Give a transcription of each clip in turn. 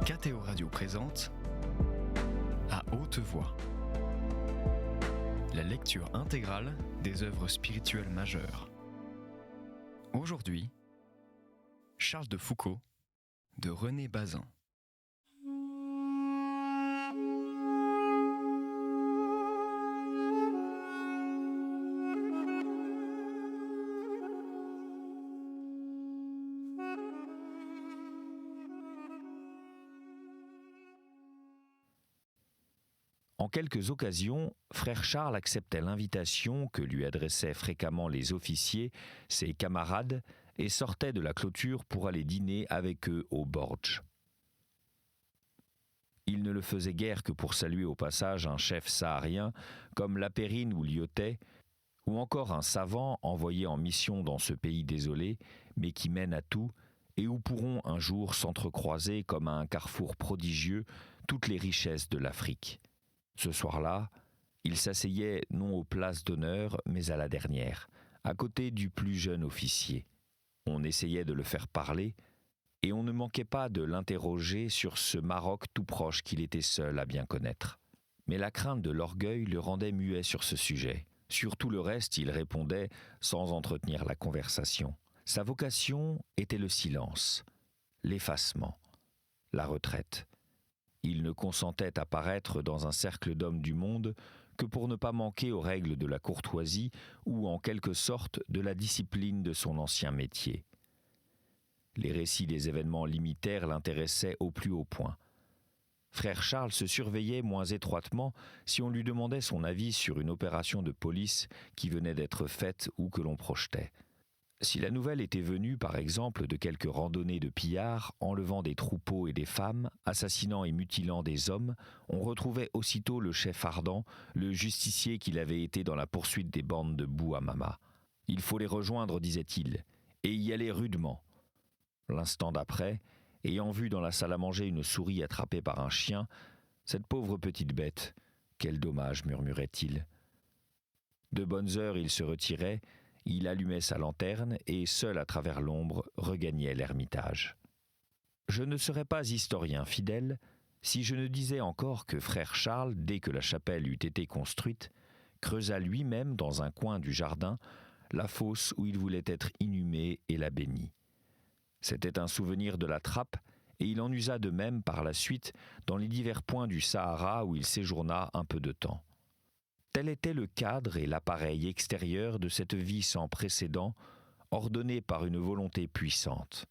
KTO Radio présente À haute voix, la lecture intégrale des œuvres spirituelles majeures. Aujourd'hui, Charles de Foucault de René Bazin. En quelques occasions, frère Charles acceptait l'invitation que lui adressaient fréquemment les officiers, ses camarades, et sortait de la clôture pour aller dîner avec eux au Borge. Il ne le faisait guère que pour saluer au passage un chef saharien comme Lapérine ou Lyotet, ou encore un savant envoyé en mission dans ce pays désolé, mais qui mène à tout, et où pourront un jour s'entrecroiser comme à un carrefour prodigieux toutes les richesses de l'Afrique. Ce soir-là, il s'asseyait non aux places d'honneur, mais à la dernière, à côté du plus jeune officier. On essayait de le faire parler, et on ne manquait pas de l'interroger sur ce Maroc tout proche qu'il était seul à bien connaître. Mais la crainte de l'orgueil le rendait muet sur ce sujet. Sur tout le reste, il répondait sans entretenir la conversation. Sa vocation était le silence, l'effacement, la retraite. Il ne consentait à paraître dans un cercle d'hommes du monde que pour ne pas manquer aux règles de la courtoisie ou en quelque sorte de la discipline de son ancien métier. Les récits des événements limitaires l'intéressaient au plus haut point. Frère Charles se surveillait moins étroitement si on lui demandait son avis sur une opération de police qui venait d'être faite ou que l'on projetait. Si la nouvelle était venue, par exemple, de quelques randonnées de pillards, enlevant des troupeaux et des femmes, assassinant et mutilant des hommes, on retrouvait aussitôt le chef ardent, le justicier qu'il avait été dans la poursuite des bandes de Bouamama. Il faut les rejoindre, disait-il, et y aller rudement. L'instant d'après, ayant vu dans la salle à manger une souris attrapée par un chien, « Cette pauvre petite bête, quel dommage » murmurait-il. De bonnes heures, il se retirait. Il allumait sa lanterne et, seul à travers l'ombre, regagnait l'ermitage. Je ne serais pas historien fidèle si je ne disais encore que frère Charles, dès que la chapelle eut été construite, creusa lui-même dans un coin du jardin la fosse où il voulait être inhumé et la bénit. C'était un souvenir de la trappe et il en usa de même par la suite dans les divers points du Sahara où il séjourna un peu de temps. Tel était le cadre et l'appareil extérieur de cette vie sans précédent, ordonnée par une volonté puissante.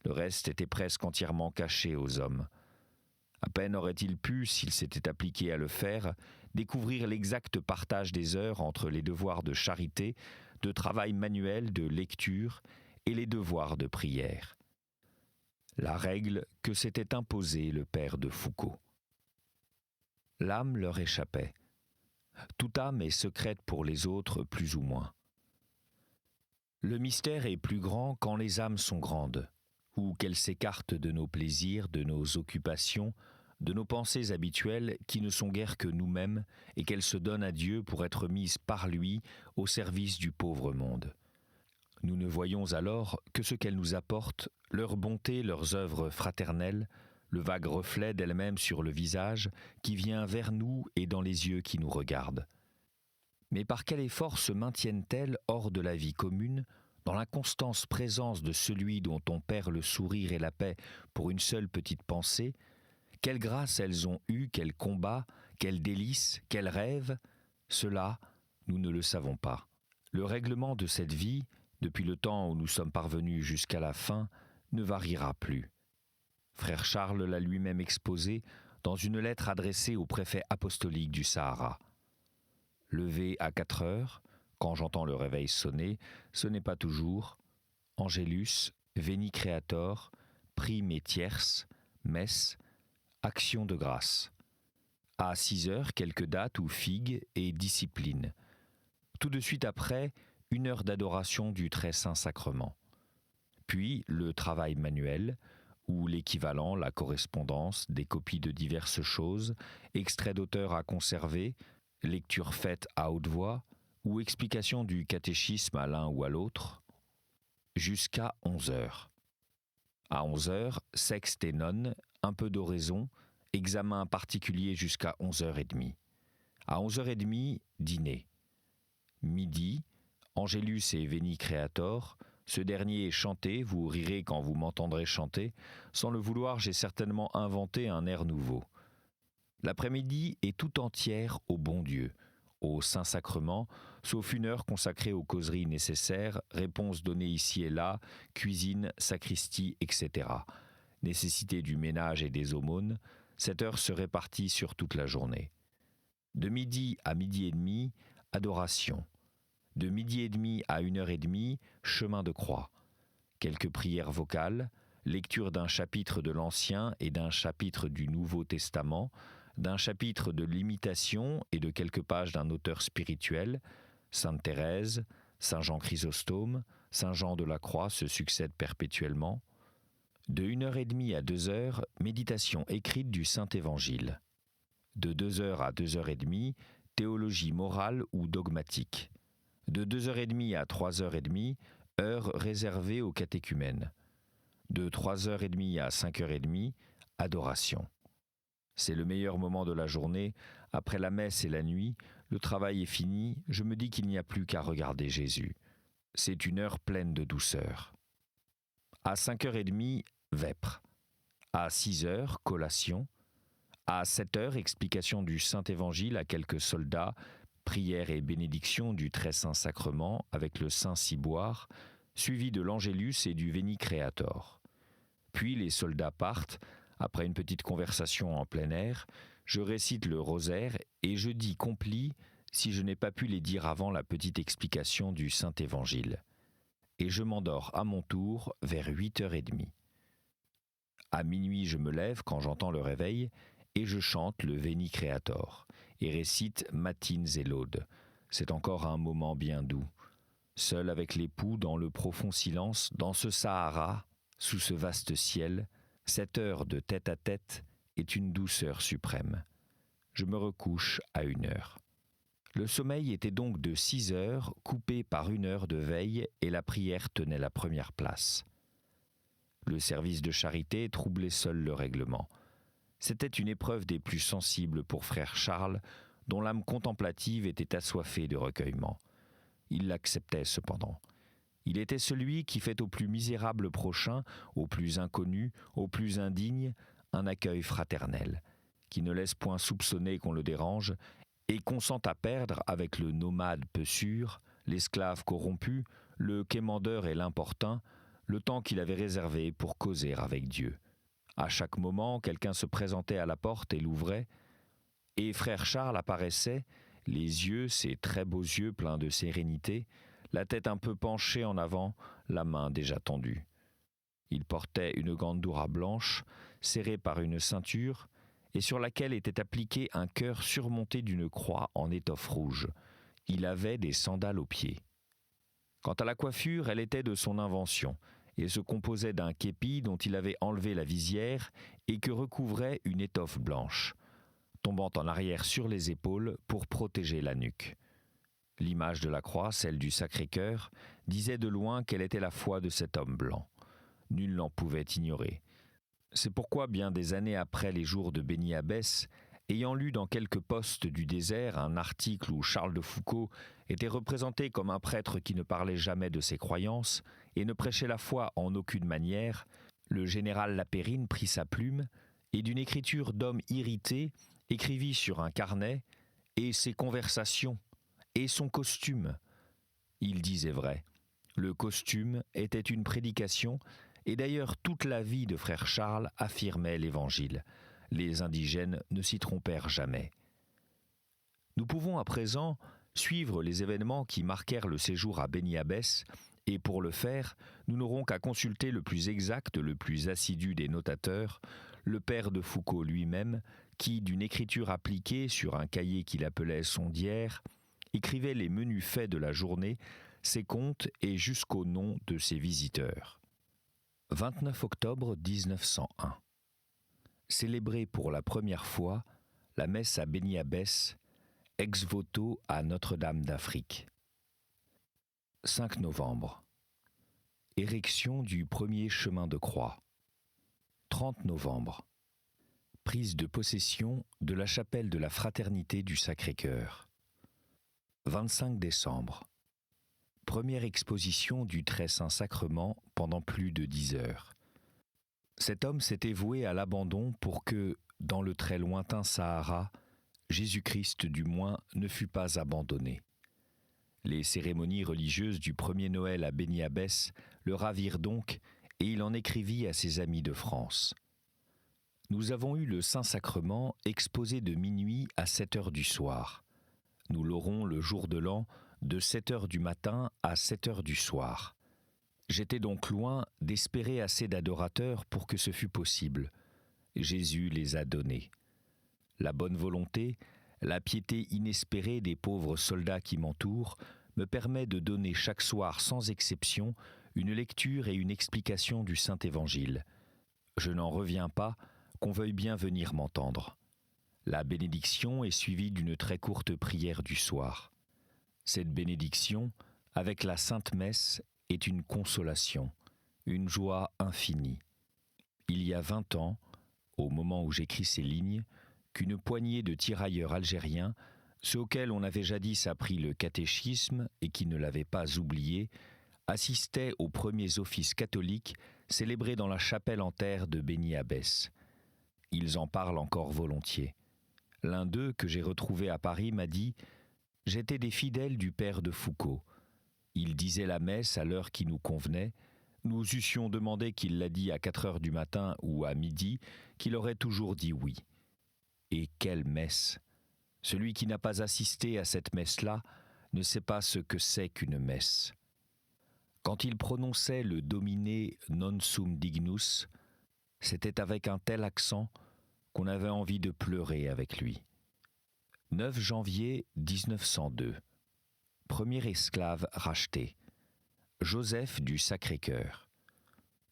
Le reste était presque entièrement caché aux hommes. À peine aurait-il pu, s'il s'était appliqué à le faire, découvrir l'exact partage des heures entre les devoirs de charité, de travail manuel, de lecture et les devoirs de prière. La règle que s'était imposée le père de Foucault. L'âme leur échappait. Toute âme est secrète pour les autres, plus ou moins. Le mystère est plus grand quand les âmes sont grandes, ou qu'elles s'écartent de nos plaisirs, de nos occupations, de nos pensées habituelles qui ne sont guère que nous-mêmes et qu'elles se donnent à Dieu pour être mises par lui au service du pauvre monde. Nous ne voyons alors que ce qu'elles nous apportent, leur bonté, leurs œuvres fraternelles, le vague reflet d'elle-même sur le visage qui vient vers nous et dans les yeux qui nous regardent. Mais par quel effort se maintiennent-elles hors de la vie commune, dans l'inconstante présence de celui dont on perd le sourire et la paix pour une seule petite pensée? Quelle grâce elles ont eue, quel combat, quel délice, quel rêve? Cela, nous ne le savons pas. Le règlement de cette vie, depuis le temps où nous sommes parvenus jusqu'à la fin, ne variera plus. Frère Charles l'a lui-même exposé dans une lettre adressée au préfet apostolique du Sahara. Levé à 4 heures, quand j'entends le réveil sonner, ce n'est pas toujours. Angélus, Veni Creator, prime et tierce, messe, action de grâce. À 6 heures, quelques dates ou figues et discipline. Tout de suite après, 1 heure d'adoration du très saint sacrement. Puis le travail manuel, ou l'équivalent, la correspondance, des copies de diverses choses, extraits d'auteurs à conserver, lecture faite à haute voix, ou explication du catéchisme à l'un ou à l'autre, jusqu'à 11 heures. À 11 heures, sexte et nonne, un peu d'oraison, examen particulier jusqu'à 11h30. À 11h30, dîner. Midi, Angélus et Veni Creator. Ce dernier est chanté, vous rirez quand vous m'entendrez chanter. Sans le vouloir, j'ai certainement inventé un air nouveau. L'après-midi est tout entière au bon Dieu, au Saint-Sacrement, sauf une heure consacrée aux causeries nécessaires, réponses données ici et là, cuisine, sacristie, etc. Nécessité du ménage et des aumônes, cette heure se répartit sur toute la journée. De midi à midi et demi, adoration. De midi et demi à 1h30, chemin de croix. Quelques prières vocales, lecture d'un chapitre de l'Ancien et d'un chapitre du Nouveau Testament, d'un chapitre de l'Imitation et de quelques pages d'un auteur spirituel, Sainte Thérèse, Saint Jean Chrysostome, Saint Jean de la Croix se succèdent perpétuellement. De 1h30 à 2h, méditation écrite du Saint-Évangile. De 2h à 2h30, théologie morale ou dogmatique. De 2h30 à 3h30, heure réservée aux catéchumènes. De 3h30 à 5h30, adoration. C'est le meilleur moment de la journée. Après la messe et la nuit, le travail est fini, je me dis qu'il n'y a plus qu'à regarder Jésus. C'est une heure pleine de douceur. À 5h30, vêpres. À 6h, collation. À 7h, explication du Saint-Évangile à quelques soldats, prière et bénédiction du Très Saint Sacrement avec le Saint Ciboire, suivi de l'Angélus et du Veni Creator. Puis les soldats partent. Après une petite conversation en plein air, je récite le rosaire et je dis complis si je n'ai pas pu les dire avant la petite explication du Saint-Évangile. Et je m'endors à mon tour vers 8h30. À minuit, je me lève quand j'entends le réveil et je chante le Veni Creator et récite matines et laudes. C'est encore un moment bien doux. Seul avec l'époux dans le profond silence, dans ce Sahara, sous ce vaste ciel, cette heure de tête à tête est une douceur suprême. Je me recouche à 1h. Le sommeil était donc de 6 heures, coupé par 1 heure de veille, et la prière tenait la première place. Le service de charité troublait seul le règlement. C'était une épreuve des plus sensibles pour frère Charles, dont l'âme contemplative était assoiffée de recueillement. Il l'acceptait cependant. Il était celui qui fait au plus misérable prochain, au plus inconnu, au plus indigne, un accueil fraternel, qui ne laisse point soupçonner qu'on le dérange, et consent à perdre avec le nomade peu sûr, l'esclave corrompu, le quémandeur et l'importun, le temps qu'il avait réservé pour causer avec Dieu. À chaque moment, quelqu'un se présentait à la porte et l'ouvrait, et frère Charles apparaissait, les yeux, ses très beaux yeux pleins de sérénité, la tête un peu penchée en avant, la main déjà tendue. Il portait une gandoura blanche, serrée par une ceinture, et sur laquelle était appliqué un cœur surmonté d'une croix en étoffe rouge. Il avait des sandales aux pieds. Quant à la coiffure, elle était de son invention, et se composait d'un képi dont il avait enlevé la visière et que recouvrait une étoffe blanche, tombant en arrière sur les épaules pour protéger la nuque. L'image de la croix, celle du Sacré-Cœur, disait de loin quelle était la foi de cet homme blanc. Nul n'en pouvait ignorer. C'est pourquoi, bien des années après les jours de Béni Abbès, ayant lu dans quelques postes du désert un article où Charles de Foucauld était représenté comme un prêtre qui ne parlait jamais de ses croyances et ne prêchait la foi en aucune manière, le général Lapérine prit sa plume et d'une écriture d'homme irrité écrivit sur un carnet « Et ses conversations ?» et son costume. Il disait vrai. Le costume était une prédication, et d'ailleurs toute la vie de frère Charles affirmait l'Évangile. Les indigènes ne s'y trompèrent jamais. Nous pouvons à présent suivre les événements qui marquèrent le séjour à Béni Abbès, et pour le faire, nous n'aurons qu'à consulter le plus exact, le plus assidu des notateurs, le père de Foucauld lui-même, qui, d'une écriture appliquée sur un cahier qu'il appelait son diaire, écrivait les menus faits de la journée, ses comptes et jusqu'au nom de ses visiteurs. 29 octobre 1901. Célébré pour la première fois la messe à Béni Abbès, ex voto à Notre-Dame d'Afrique. 5 novembre. Érection du premier chemin de croix. 30 novembre. Prise de possession de la chapelle de la Fraternité du Sacré-Cœur. 25 décembre. Première exposition du Très Saint Sacrement pendant plus de 10 heures. Cet homme s'était voué à l'abandon pour que, dans le très lointain Sahara, Jésus-Christ du moins ne fût pas abandonné. Les cérémonies religieuses du premier Noël à Beni Abbès le ravirent donc et il en écrivit à ses amis de France. Nous avons eu le Saint-Sacrement exposé de minuit à 7 heures du soir. Nous l'aurons le jour de l'an de 7 heures du matin à 7 heures du soir. J'étais donc loin d'espérer assez d'adorateurs pour que ce fût possible. Jésus les a donnés. La bonne volonté, la piété inespérée des pauvres soldats qui m'entourent me permet de donner chaque soir sans exception une lecture et une explication du Saint-Évangile. Je n'en reviens pas qu'on veuille bien venir m'entendre. La bénédiction est suivie d'une très courte prière du soir. Cette bénédiction, avec la Sainte Messe, est une consolation, une joie infinie. Il y a 20 ans, au moment où j'écris ces lignes, qu'une poignée de tirailleurs algériens, ceux auxquels on avait jadis appris le catéchisme et qui ne l'avaient pas oublié, assistaient aux premiers offices catholiques célébrés dans la chapelle en terre de Beni Abbès. Ils en parlent encore volontiers. L'un d'eux, que j'ai retrouvé à Paris, m'a dit « J'étais des fidèles du père de Foucault. Il disait la messe à l'heure qui nous convenait. Nous eussions demandé qu'il l'a dit à 4 heures du matin ou à midi, qu'il aurait toujours dit oui. Et quelle messe! Celui qui n'a pas assisté à cette messe-là ne sait pas ce que c'est qu'une messe. Quand il prononçait le Domine non sum dignus, c'était avec un tel accent qu'on avait envie de pleurer avec lui. 9 janvier 1902. Premier esclave racheté. Joseph du Sacré-Cœur.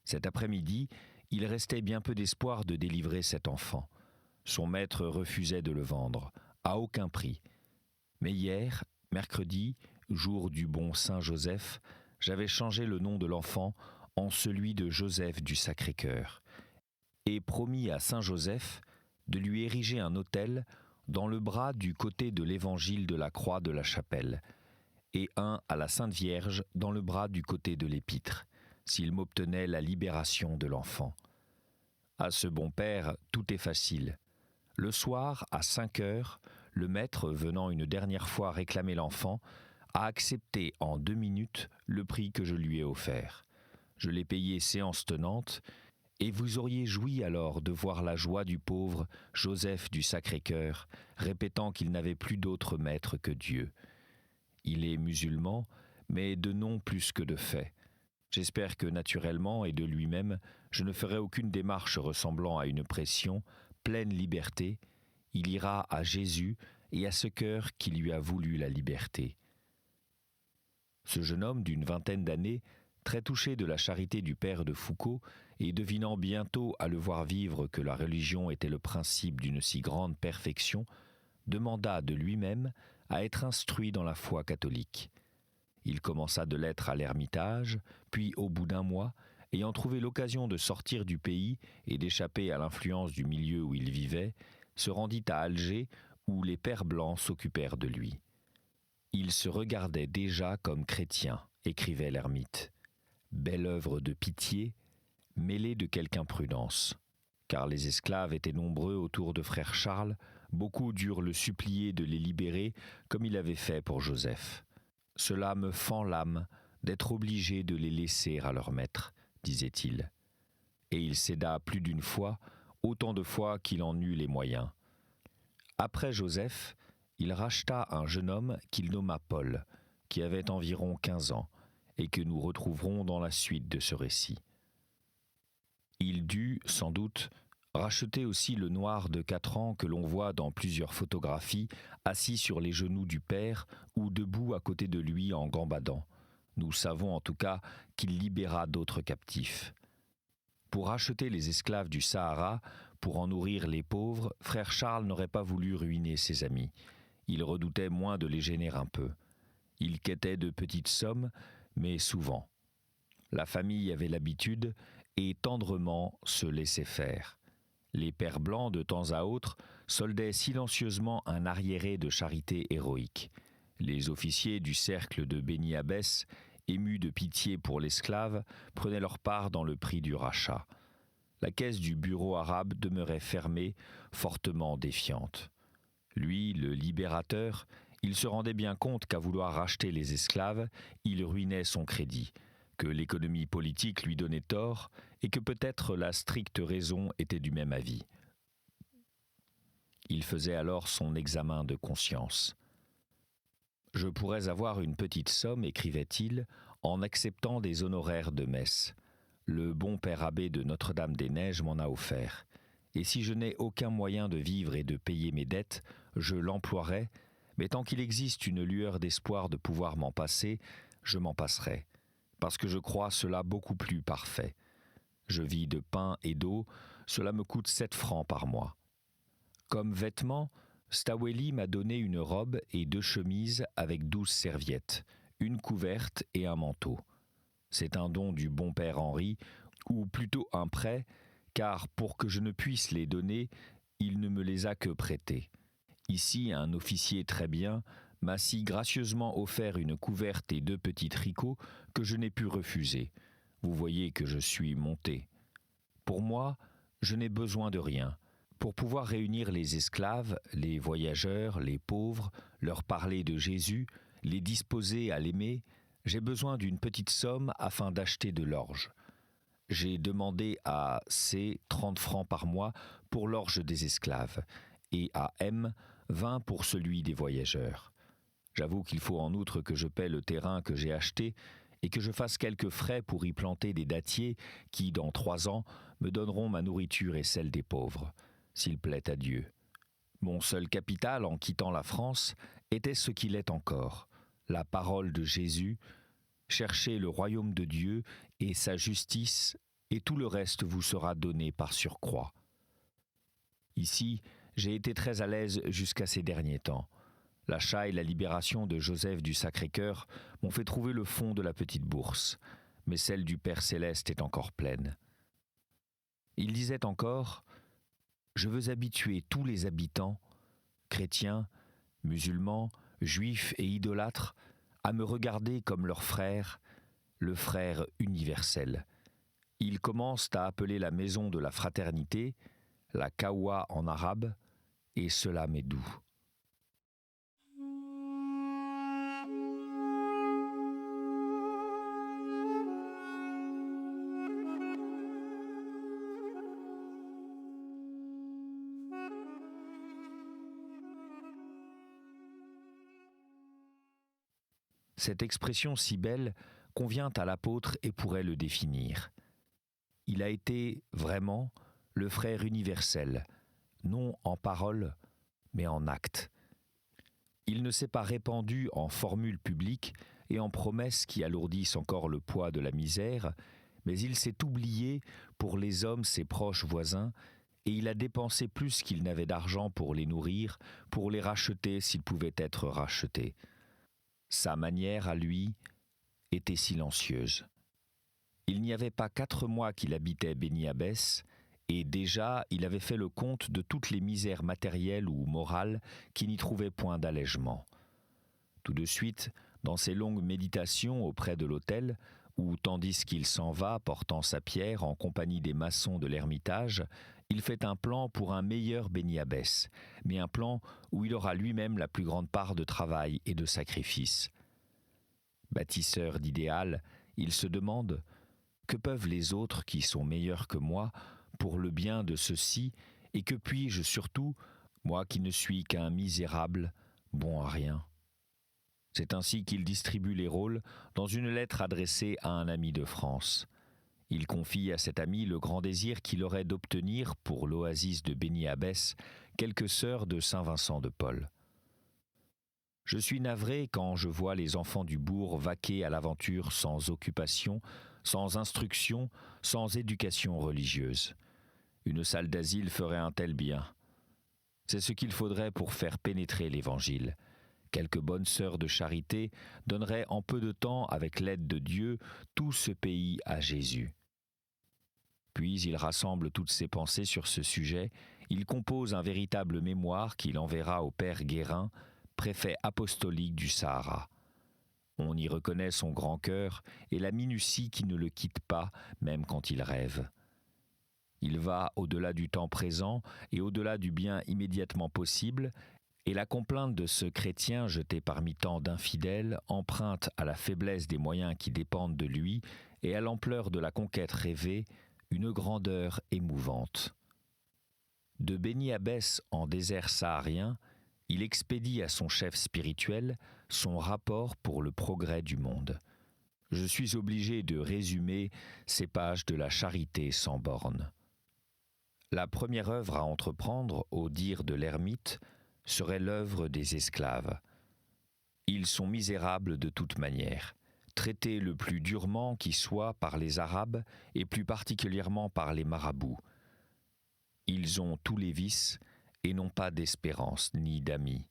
Cet après-midi, il restait bien peu d'espoir de délivrer cet enfant. Son maître refusait de le vendre, à aucun prix. Mais hier, mercredi, jour du bon Saint Joseph, j'avais changé le nom de l'enfant en celui de Joseph du Sacré-Cœur, et promis à Saint Joseph de lui ériger un autel dans le bras du côté de l'évangile de la croix de la chapelle, et un à la Sainte Vierge dans le bras du côté de l'épître, s'il m'obtenait la libération de l'enfant. À ce bon père, tout est facile. Le soir, à 5 heures, le maître, venant une dernière fois réclamer l'enfant, a accepté en 2 minutes le prix que je lui ai offert. Je l'ai payé séance tenante, et vous auriez joui alors de voir la joie du pauvre Joseph du Sacré-Cœur, répétant qu'il n'avait plus d'autre maître que Dieu. Il est musulman, mais de nom plus que de fait. J'espère que naturellement et de lui-même, je ne ferai aucune démarche ressemblant à une pression, pleine liberté. Il ira à Jésus et à ce cœur qui lui a voulu la liberté. Ce jeune homme d'une 20aine d'années, très touché de la charité du père de Foucault et devinant bientôt à le voir vivre que la religion était le principe d'une si grande perfection, demanda de lui-même à être instruit dans la foi catholique. Il commença de l'être à l'Ermitage, puis au bout d'1 mois, ayant trouvé l'occasion de sortir du pays et d'échapper à l'influence du milieu où il vivait, se rendit à Alger où les pères blancs s'occupèrent de lui. Il se regardait déjà comme chrétien, écrivait l'ermite. Belle œuvre de pitié, mêlée de quelque imprudence. Car les esclaves étaient nombreux autour de frère Charles, beaucoup durent le supplier de les libérer comme il avait fait pour Joseph. Cela me fend l'âme d'être obligé de les laisser à leur maître, disait-il. Et il céda plus d'une fois, autant de fois qu'il en eut les moyens. Après Joseph, il racheta un jeune homme qu'il nomma Paul, qui avait environ 15 ans, et que nous retrouverons dans la suite de ce récit. Il dut, sans doute, racheter aussi le noir de 4 ans que l'on voit dans plusieurs photographies, assis sur les genoux du père ou debout à côté de lui en gambadant. Nous savons en tout cas qu'il libéra d'autres captifs. Pour racheter les esclaves du Sahara, pour en nourrir les pauvres, frère Charles n'aurait pas voulu ruiner ses amis. Il redoutait moins de les gêner un peu. Il quêtait de petites sommes, mais souvent. La famille avait l'habitude et tendrement se laissait faire. Les pères blancs, de temps à autre, soldaient silencieusement un arriéré de charité héroïque. Les officiers du cercle de Béni Abbès, émus de pitié pour l'esclave, prenaient leur part dans le prix du rachat. La caisse du bureau arabe demeurait fermée, fortement défiante. Lui, le libérateur, il se rendait bien compte qu'à vouloir racheter les esclaves, il ruinait son crédit, que l'économie politique lui donnait tort et que peut-être la stricte raison était du même avis. Il faisait alors son examen de conscience. « Je pourrais avoir une petite somme, écrivait-il, en acceptant des honoraires de messe. Le bon père abbé de Notre-Dame-des-Neiges m'en a offert. Et si je n'ai aucun moyen de vivre et de payer mes dettes, je l'emploierai, mais tant qu'il existe une lueur d'espoir de pouvoir m'en passer, je m'en passerai, parce que je crois cela beaucoup plus parfait. Je vis de pain et d'eau, cela me coûte 7 francs par mois. Comme vêtements, Staweli m'a donné une robe et 2 chemises avec 12 serviettes, une couverte et un manteau. C'est un don du bon père Henri, ou plutôt un prêt, car pour que je ne puisse les donner, il ne me les a que prêtés. Ici, un officier très bien m'a si gracieusement offert une couverte et 2 petits tricots que je n'ai pu refuser. Vous voyez que je suis monté. Pour moi, je n'ai besoin de rien. Pour pouvoir réunir les esclaves, les voyageurs, les pauvres, leur parler de Jésus, les disposer à l'aimer, j'ai besoin d'une petite somme afin d'acheter de l'orge. J'ai demandé à C 30 francs par mois pour l'orge des esclaves et à M 20 pour celui des voyageurs. J'avoue qu'il faut en outre que je paie le terrain que j'ai acheté et que je fasse quelques frais pour y planter des dattiers qui, dans 3 ans, me donneront ma nourriture et celle des pauvres, s'il plaît à Dieu. Mon seul capital en quittant la France était ce qu'il est encore, la parole de Jésus. Cherchez le royaume de Dieu et sa justice, et tout le reste vous sera donné par surcroît. Ici, j'ai été très à l'aise jusqu'à ces derniers temps. L'achat et la libération de Joseph du Sacré-Cœur m'ont fait trouver le fond de la petite bourse, mais celle du Père Céleste est encore pleine. Il disait encore « Je veux habituer tous les habitants, chrétiens, musulmans, juifs et idolâtres, à me regarder comme leur frère, le frère universel. Ils commencent à appeler la maison de la fraternité, la Kawa en arabe, et cela m'est doux. » Cette expression si belle convient à l'apôtre et pourrait le définir. Il a été vraiment le frère universel, non en parole, mais en acte. Il ne s'est pas répandu en formules publiques et en promesses qui alourdissent encore le poids de la misère, mais il s'est oublié pour les hommes ses proches voisins, et il a dépensé plus qu'il n'avait d'argent pour les nourrir, pour les racheter s'ils pouvaient être rachetés. Sa manière, à lui, était silencieuse. Il n'y avait pas 4 mois qu'il habitait Béni Abbès, et déjà il avait fait le compte de toutes les misères matérielles ou morales qui n'y trouvaient point d'allègement. Tout de suite, dans ses longues méditations auprès de l'autel, où tandis qu'il s'en va portant sa pierre en compagnie des maçons de l'Ermitage, il fait un plan pour un meilleur Béni Abbès, mais un plan où il aura lui-même la plus grande part de travail et de sacrifice. Bâtisseur d'idéal, il se demande « Que peuvent les autres qui sont meilleurs que moi pour le bien de ceux-ci, et que puis-je surtout, moi qui ne suis qu'un misérable, bon à rien ?» C'est ainsi qu'il distribue les rôles dans une lettre adressée à un ami de France. Il confie à cet ami le grand désir qu'il aurait d'obtenir pour l'oasis de Béni Abbès quelques sœurs de Saint-Vincent de Paul. Je suis navré quand je vois les enfants du bourg vaquer à l'aventure sans occupation, sans instruction, sans éducation religieuse. Une salle d'asile ferait un tel bien. C'est ce qu'il faudrait pour faire pénétrer l'Évangile. Quelques bonnes sœurs de charité donneraient en peu de temps, avec l'aide de Dieu, tout ce pays à Jésus. Puis Puis il rassemble toutes ses pensées sur ce sujet. Il compose un véritable mémoire qu'il enverra au père Guérin, préfet apostolique du Sahara. On y reconnaît son grand cœur et la minutie qui ne le quitte pas, même quand il rêve. Il va au-delà du temps présent et au-delà du bien immédiatement possible, et la complainte de ce chrétien jeté parmi tant d'infidèles emprunte à la faiblesse des moyens qui dépendent de lui et à l'ampleur de la conquête rêvée une grandeur émouvante. De Beni Abbès en désert saharien, il expédie à son chef spirituel son rapport pour le progrès du monde. Je suis obligé de résumer ces pages de la charité sans bornes. La première œuvre à entreprendre, au dire de l'ermite, serait l'œuvre des esclaves. Ils sont misérables de toute manière, traités le plus durement qui soit par les Arabes et plus particulièrement par les marabouts. Ils ont tous les vices et n'ont pas d'espérance ni d'amis.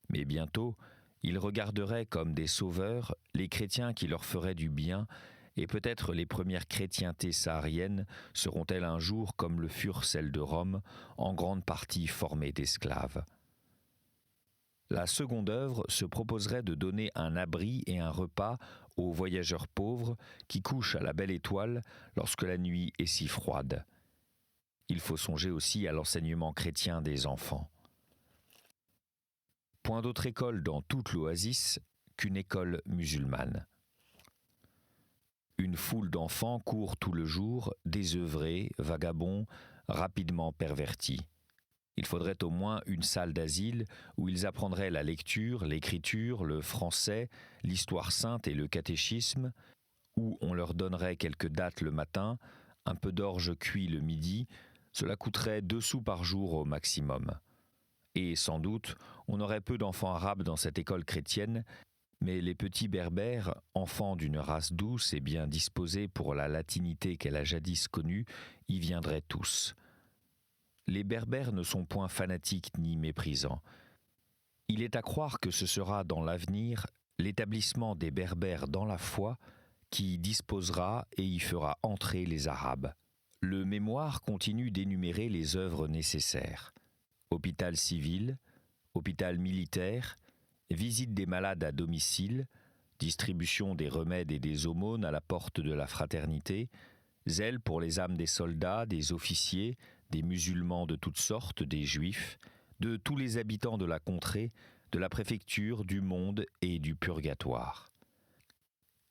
Mais bientôt, ils regarderaient comme des sauveurs les chrétiens qui leur feraient du bien, et peut-être les premières chrétientés sahariennes seront-elles un jour comme le furent celles de Rome, en grande partie formées d'esclaves. La seconde œuvre se proposerait de donner un abri et un repas aux voyageurs pauvres qui couchent à la belle étoile lorsque la nuit est si froide. Il faut songer aussi à l'enseignement chrétien des enfants. Point d'autre école dans toute l'oasis qu'une école musulmane. Une foule d'enfants court tout le jour, désœuvrés, vagabonds, rapidement pervertis. Il faudrait au moins une salle d'asile où ils apprendraient la lecture, l'écriture, le français, l'histoire sainte et le catéchisme, où on leur donnerait quelques dattes le matin, un peu d'orge cuit le midi. Cela coûterait 2 sous par jour au maximum. Et sans doute, on aurait peu d'enfants arabes dans cette école chrétienne, mais les petits berbères, enfants d'une race douce et bien disposés pour la latinité qu'elle a jadis connue, y viendraient tous. Les berbères ne sont point fanatiques ni méprisants. Il est à croire que ce sera dans l'avenir l'établissement des berbères dans la foi qui disposera et y fera entrer les Arabes. Le mémoire continue d'énumérer les œuvres nécessaires. Hôpital civil, hôpital militaire, visite des malades à domicile, distribution des remèdes et des aumônes à la porte de la fraternité, zèle pour les âmes des soldats, des officiers, des musulmans de toutes sortes, des juifs, de tous les habitants de la contrée, de la préfecture, du monde et du purgatoire.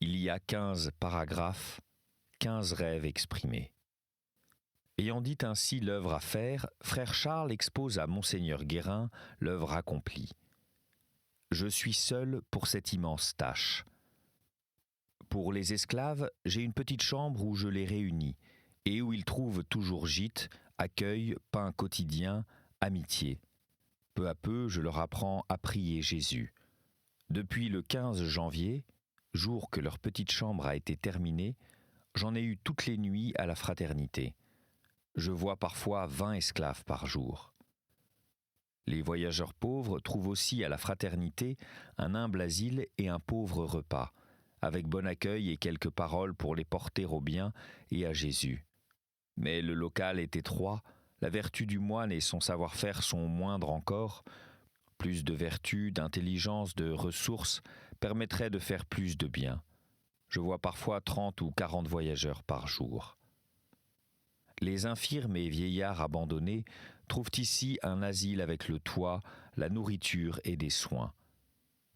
Il y a 15 paragraphes, 15 rêves exprimés. Ayant dit ainsi l'œuvre à faire, frère Charles expose à Monseigneur Guérin l'œuvre accomplie. Je suis seul pour cette immense tâche. Pour les esclaves, j'ai une petite chambre où je les réunis, et où ils trouvent toujours gîte, accueil, pain quotidien, amitié. Peu à peu, je leur apprends à prier Jésus. Depuis le 15 janvier, jour que leur petite chambre a été terminée, j'en ai eu toutes les nuits à la fraternité. Je vois parfois 20 esclaves par jour. Les voyageurs pauvres trouvent aussi à la fraternité un humble asile et un pauvre repas, avec bon accueil et quelques paroles pour les porter au bien et à Jésus. Mais le local est étroit, la vertu du moine et son savoir-faire sont moindres encore. Plus de vertu, d'intelligence, de ressources permettraient de faire plus de bien. Je vois parfois 30 ou 40 voyageurs par jour. Les infirmes et vieillards abandonnés trouvent ici un asile avec le toit, la nourriture et des soins.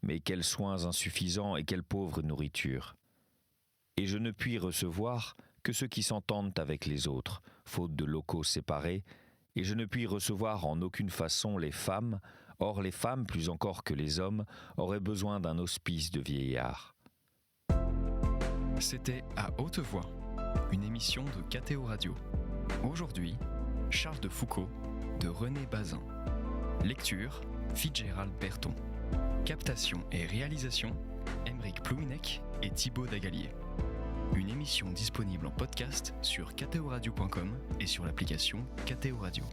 Mais quels soins insuffisants et quelle pauvre nourriture! Et je ne puis recevoir que ceux qui s'entendent avec les autres, faute de locaux séparés, et je ne puis recevoir en aucune façon les femmes. Or les femmes, plus encore que les hommes, auraient besoin d'un hospice de vieillards. C'était À Haute Voix, une émission de KTO Radio. Aujourd'hui, Charles de Foucault, de René Bazin. Lecture, Fitzgerald Berton. Captation et réalisation, Aymeric Plouinec et Thibaut Dagalier. Une émission disponible en podcast sur ktoradio.com et sur l'application KTO Radio.